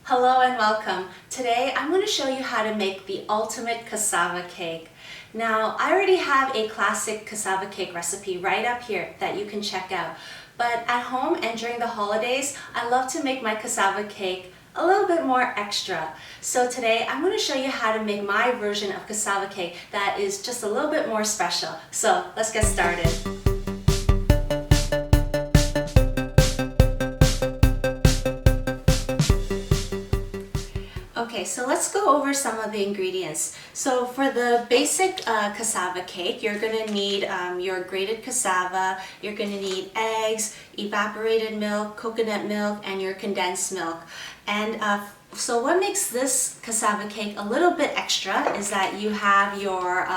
Hello and welcome. Today I'm going to show you how to make the ultimate cassava cake. Now I already have a classic cassava cake recipe right up here that you can check out. But at home and during the holidays, I love to make my cassava cake a little bit more extra. So today I'm going to show you how to make my version of cassava cake that is just a little bit more special. So let's get started. Okay, so let's go over some of the ingredients. So for the basic cassava cake, you're going to need your grated cassava, you're going to need eggs, evaporated milk, coconut milk, and your condensed milk. And so what makes this cassava cake a little bit extra is that you have your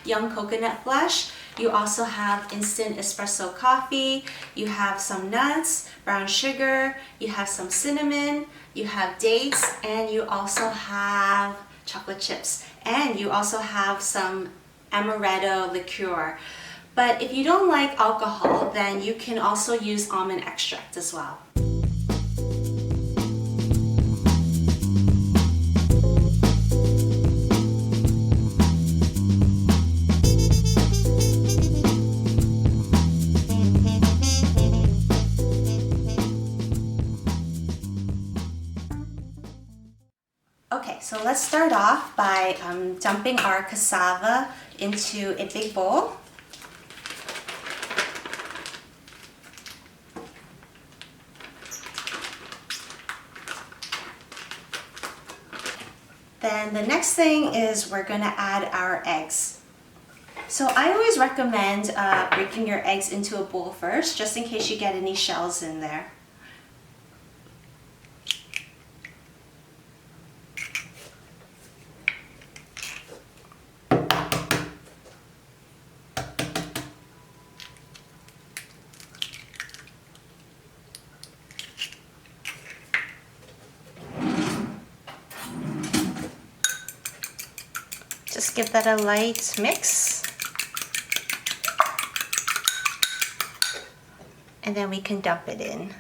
young coconut flesh, you also have instant espresso coffee, you have some nuts, brown sugar, you have some cinnamon, you have dates, and you also have chocolate chips, and you also have some amaretto liqueur. But if you don't like alcohol, then you can also use almond extract as well. Okay, so let's start off by dumping our cassava into a big bowl. Then the next thing is we're going to add our eggs. So I always recommend breaking your eggs into a bowl first, just in case you get any shells in there. Just give that a light mix. And then we can dump it in.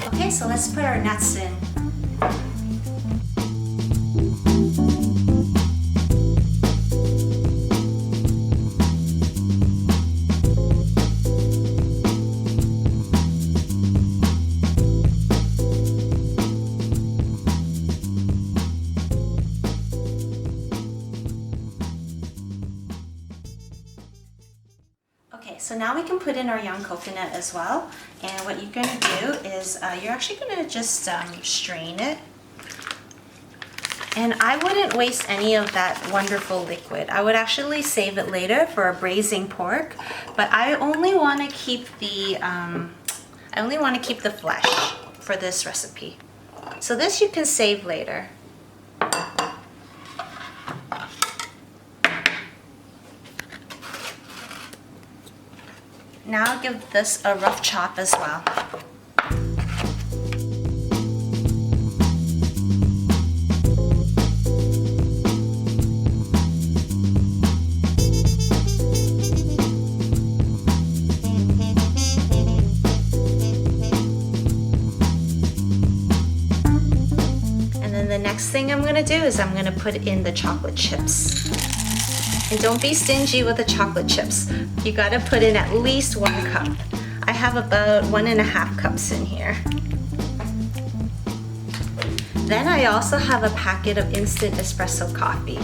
Okay, so let's put our nuts in. Okay, so now we can put in our young coconut as well. And what you're going to do is you're actually going to just strain it. And I wouldn't waste any of that wonderful liquid. I would actually save it later for a braising pork. But I only want to keep the flesh for this recipe. So this you can save later. Now I'll give this a rough chop as well. next thing I'm gonna do is I'm gonna put in the chocolate chips. And don't be stingy with the chocolate chips. You gotta put in at least 1 cup. I have about 1.5 cups in here. Then I also have a packet of instant espresso coffee.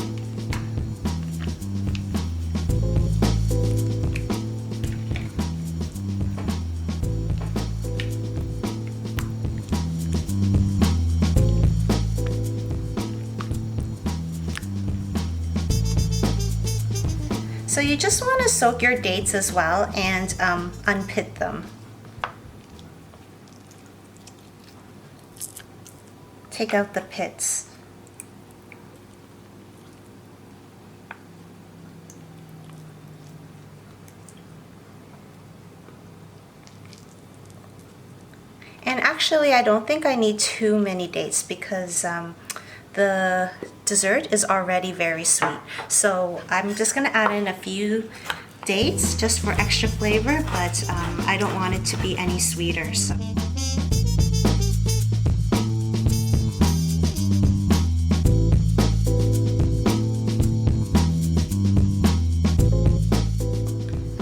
So you just want to soak your dates as well and unpit them. Take out the pits. And actually, I don't think I need too many dates because the dessert is already very sweet. So I'm just gonna add in a few dates just for extra flavor, but I don't want it to be any sweeter. So.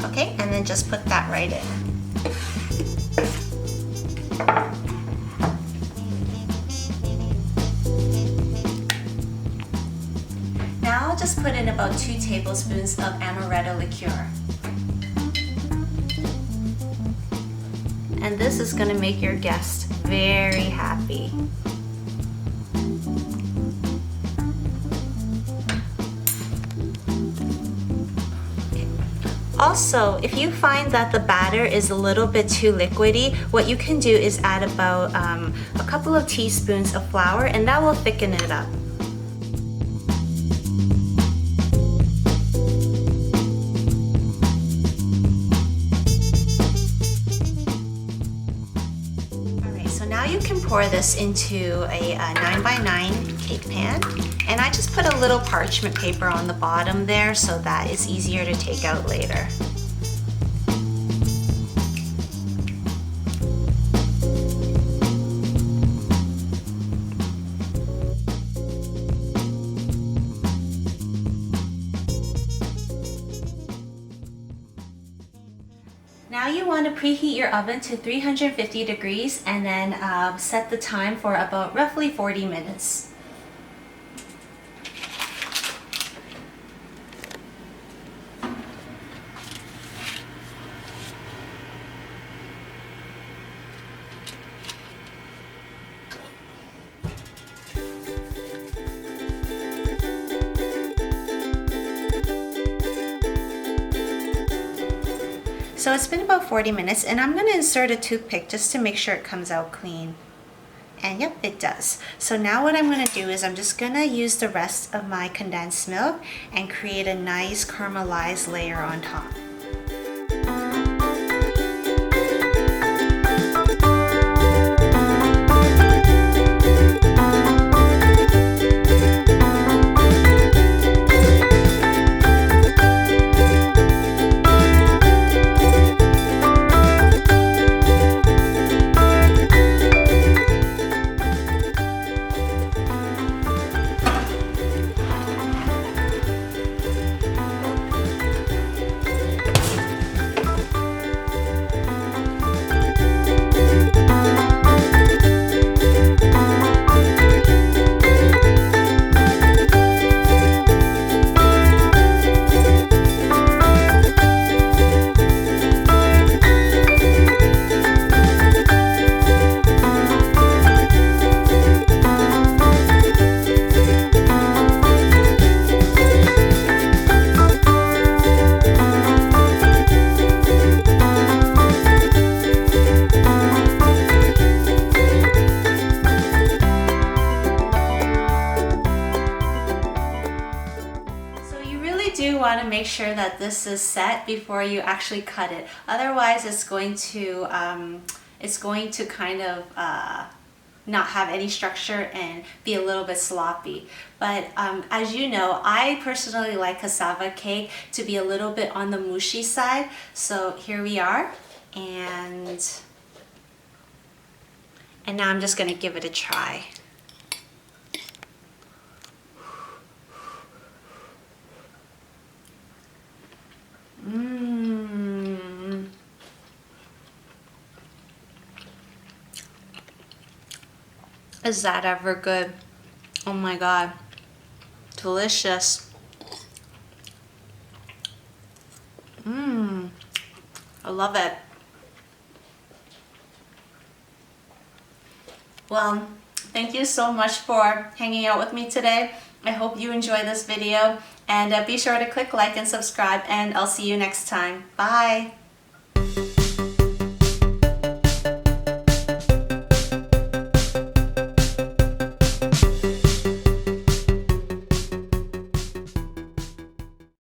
Okay, and then just put that right in. Now I'll just put in about 2 tablespoons of amaretto liqueur. And this is going to make your guest very happy. Also, if you find that the batter is a little bit too liquidy, what you can do is add about a couple of teaspoons of flour, and that will thicken it up. Alright, so now you can pour this into a 9x9 cake pan. And I just put a little parchment paper on the bottom there so that it's easier to take out later. Now you want to preheat your oven to 350 degrees and then set the time for about roughly 40 minutes. So it's been about 40 minutes and I'm going to insert a toothpick just to make sure it comes out clean. And yep, it does. So now what I'm going to do is I'm just going to use the rest of my condensed milk and create a nice caramelized layer on top. Want to make sure that this is set before you actually cut it. Otherwise, it's going to kind of not have any structure and be a little bit sloppy. But as you know, I personally like cassava cake to be a little bit on the mushy side. So here we are, and now I'm just going to give it a try. Is that ever good? Oh my god. Delicious. Mmm. I love it. Well, thank you so much for hanging out with me today. I hope you enjoy this video, and be sure to click like and subscribe, and I'll see you next time. Bye!